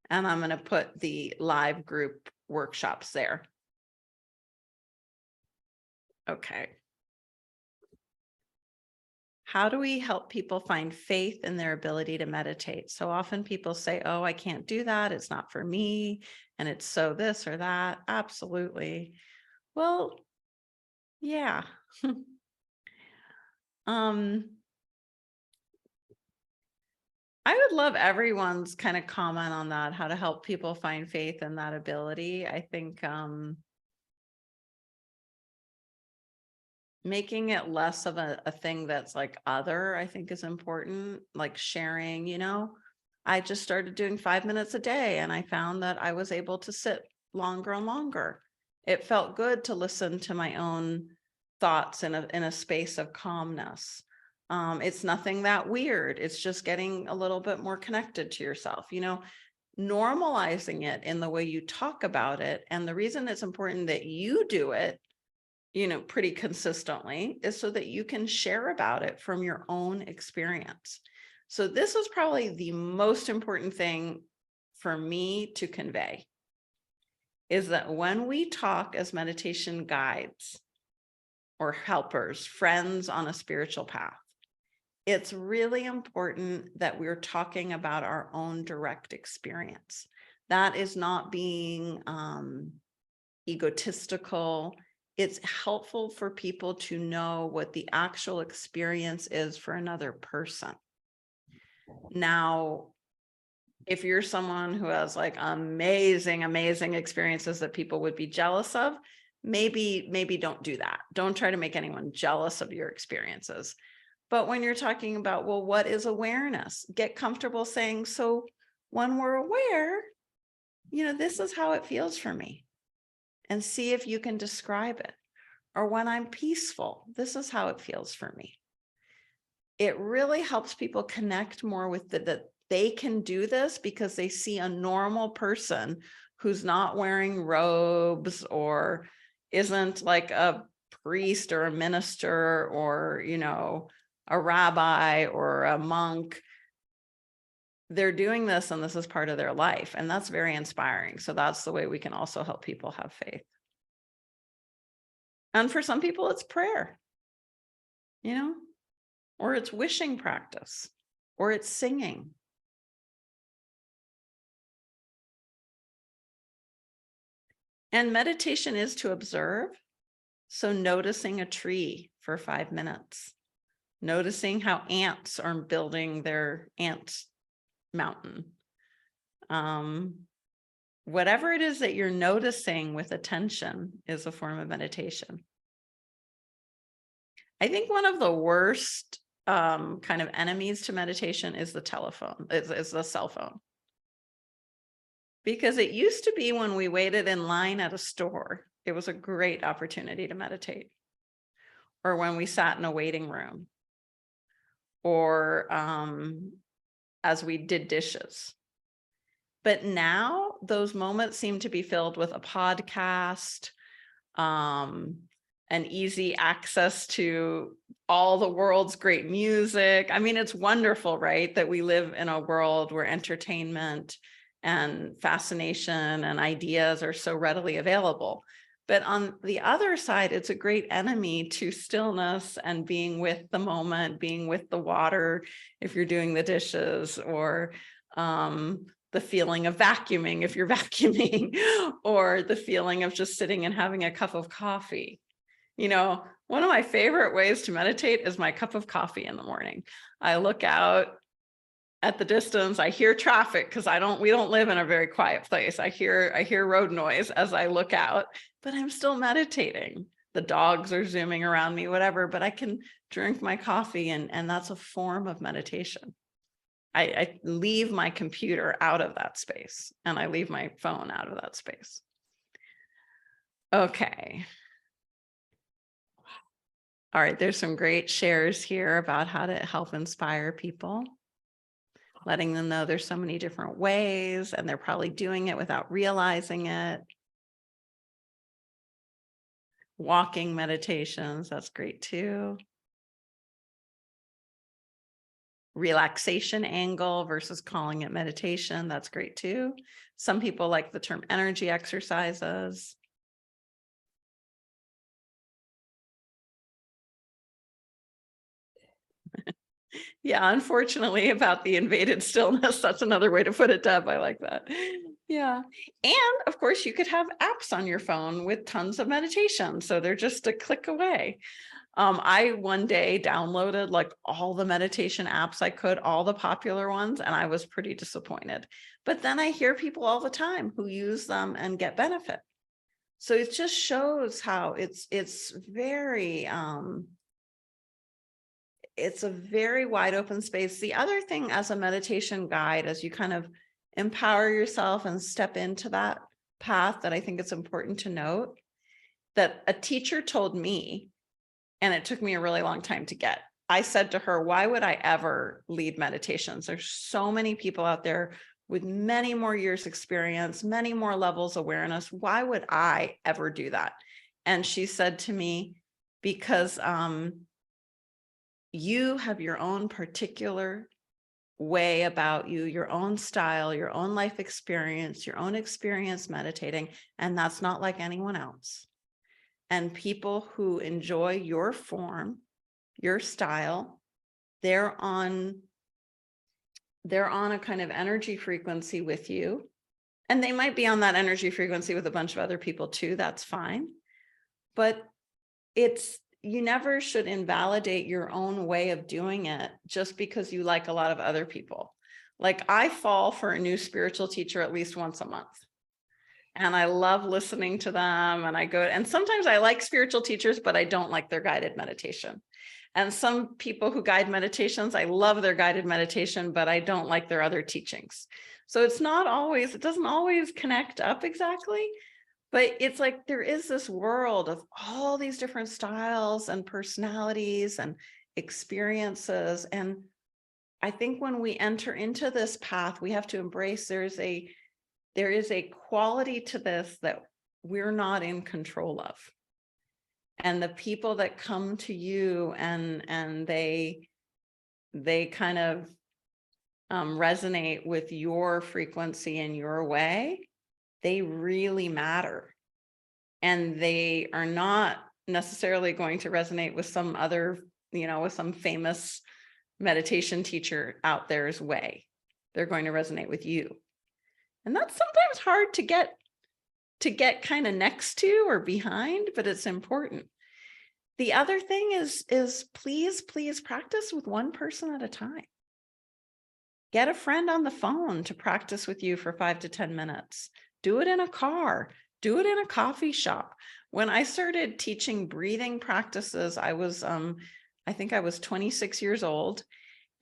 and I'm going to put the live group workshops there. Okay. How do we help people find faith in their ability to meditate? So often people say, oh, I can't do that. It's not for me. And it's so this or that. Absolutely. Well, yeah. I would love everyone's kind of comment on that, how to help people find faith in that ability. I think making it less of a thing that's like other, I think is important, like sharing, I just started doing 5 minutes a day and I found that I was able to sit longer and longer. It felt good to listen to my own thoughts in a space of calmness. It's nothing that weird. It's just getting a little bit more connected to yourself, normalizing it in the way you talk about it. And the reason it's important that you do it, pretty consistently is so that you can share about it from your own experience. So this was probably the most important thing for me to convey, is that when we talk as meditation guides or helpers, friends on a spiritual path, it's really important that we're talking about our own direct experience. That is not being egotistical. It's helpful for people to know what the actual experience is for another person. Now, if you're someone who has like amazing experiences that people would be jealous of, maybe don't do that. Don't try to make anyone jealous of your experiences. But when you're talking about, well, what is awareness? Get comfortable saying, so when we're aware, this is how it feels for me. And see if you can describe it. Or when I'm peaceful, this is how it feels for me. it really helps people connect more with that they can do this because they see a normal person who's not wearing robes or isn't like a priest or a minister or, you know, a rabbi or a monk. They're doing this and this is part of their life. And that's very inspiring. So that's the way we can also help people have faith. And for some people, it's prayer, you know, or it's wishing practice, or it's singing. And meditation is to observe. So noticing a tree for 5 minutes, noticing how ants are building their ant mountain. Whatever it is that you're noticing with attention is a form of meditation. I think one of the worst kind of enemies to meditation is the telephone, is the cell phone. Because it used to be when we waited in line at a store, it was a great opportunity to meditate. Or when we sat in a waiting room. Or as we did dishes. But now those moments seem to be filled with a podcast, and easy access to all the world's great music. I mean, it's wonderful, right? That we live in a world where entertainment and fascination and ideas are so readily available. But on the other side, it's a great enemy to stillness and being with the moment, being with the water, if you're doing the dishes, or the feeling of vacuuming, if you're vacuuming, or the feeling of just sitting and having a cup of coffee. You know, one of my favorite ways to meditate is my cup of coffee in the morning. I look out at the distance, I hear traffic because we don't live in a very quiet place. I hear road noise as I look out, but I'm still meditating. The dogs are zooming around me, whatever, but I can drink my coffee and that's a form of meditation. I leave my computer out of that space and I leave my phone out of that space. Okay. All right, there's some great shares here about how to help inspire people, letting them know there's so many different ways and they're probably doing it without realizing it. Walking meditations, that's great too. Relaxation angle versus calling it meditation, that's great too. Some people like the term energy exercises. Yeah, unfortunately, about the invaded stillness, that's another way to put it, Deb. I like that. Yeah. And of course, you could have apps on your phone with tons of meditation. So they're just a click away. I one day downloaded like all the meditation apps I could, all the popular ones, and I was pretty disappointed. But then I hear people all the time who use them and get benefit. So it just shows how it's very it's a very wide open space. The other thing as a meditation guide, as you kind of empower yourself and step into that path, that I think it's important to note, that a teacher told me, and it took me a really long time to get. I said to her, why would I ever lead meditations? There's so many people out there with many more years experience, many more levels of awareness. Why would I ever do that? And she said to me, because you have your own particular way about you, your own style, your own life experience, your own experience meditating, and that's not like anyone else. And people who enjoy your form, your style, they're on a kind of energy frequency with you. And they might be on that energy frequency with a bunch of other people too, that's fine. But you never should invalidate your own way of doing it just because you like a lot of other people. Like I fall for a new spiritual teacher at least once a month. And I love listening to them. And sometimes I like spiritual teachers, but I don't like their guided meditation. And some people who guide meditations, I love their guided meditation, but I don't like their other teachings. So it doesn't always connect up exactly. But it's like there is this world of all these different styles and personalities and experiences. And I think when we enter into this path, we have to embrace there is a quality to this that we're not in control of. And the people that come to you and they kind of resonate with your frequency in your way, they really matter. And they are not necessarily going to resonate with some other, with some famous meditation teacher out there's way. They're going to resonate with you. And that's sometimes hard to get kind of next to or behind, but it's important. The other thing is please practice with one person at a time. Get a friend on the phone to practice with you for 5 to 10 minutes. Do it in a car. Do it in a coffee shop. When I started teaching breathing practices, I think I was 26 years old.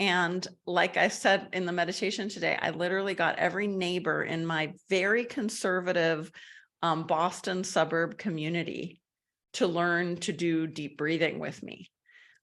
And like I said in the meditation today, I literally got every neighbor in my very conservative Boston suburb community to learn to do deep breathing with me.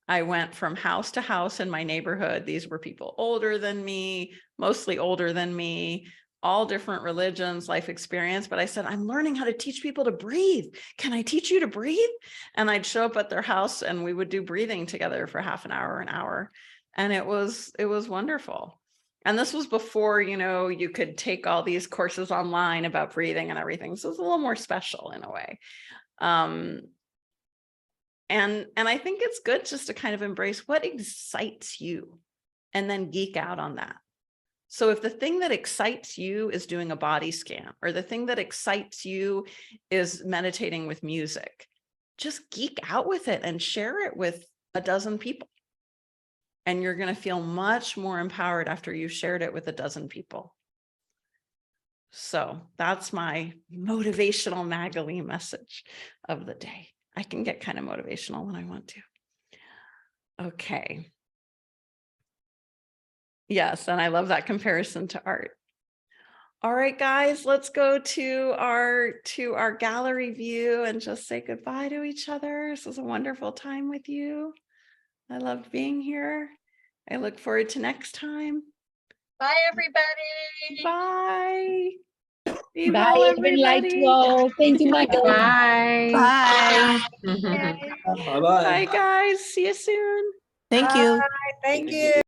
I went from house to house in my neighborhood. These were people older than me, mostly older than me, all different religions, life experience. But I said, I'm learning how to teach people to breathe. Can I teach you to breathe? And I'd show up at their house and we would do breathing together for half an hour. And it was wonderful. And this was before, you could take all these courses online about breathing and everything. So it was a little more special in a way. And I think it's good just to kind of embrace what excites you and then geek out on that. So if the thing that excites you is doing a body scan, or the thing that excites you is meditating with music, just geek out with it and share it with a dozen people. And you're going to feel much more empowered after you've shared it with a dozen people. So that's my motivational Magali message of the day. I can get kind of motivational when I want to. Okay. Yes, and I love that comparison to art. All right, guys, let's go to our gallery view and just say goodbye to each other. This was a wonderful time with you. I loved being here. I look forward to next time. Bye, everybody. Bye. Be Bye, well, light to everybody. all. Thank you, Michael. Bye. Bye. Bye-bye. Bye, guys. See you soon. Thank you. Thank you.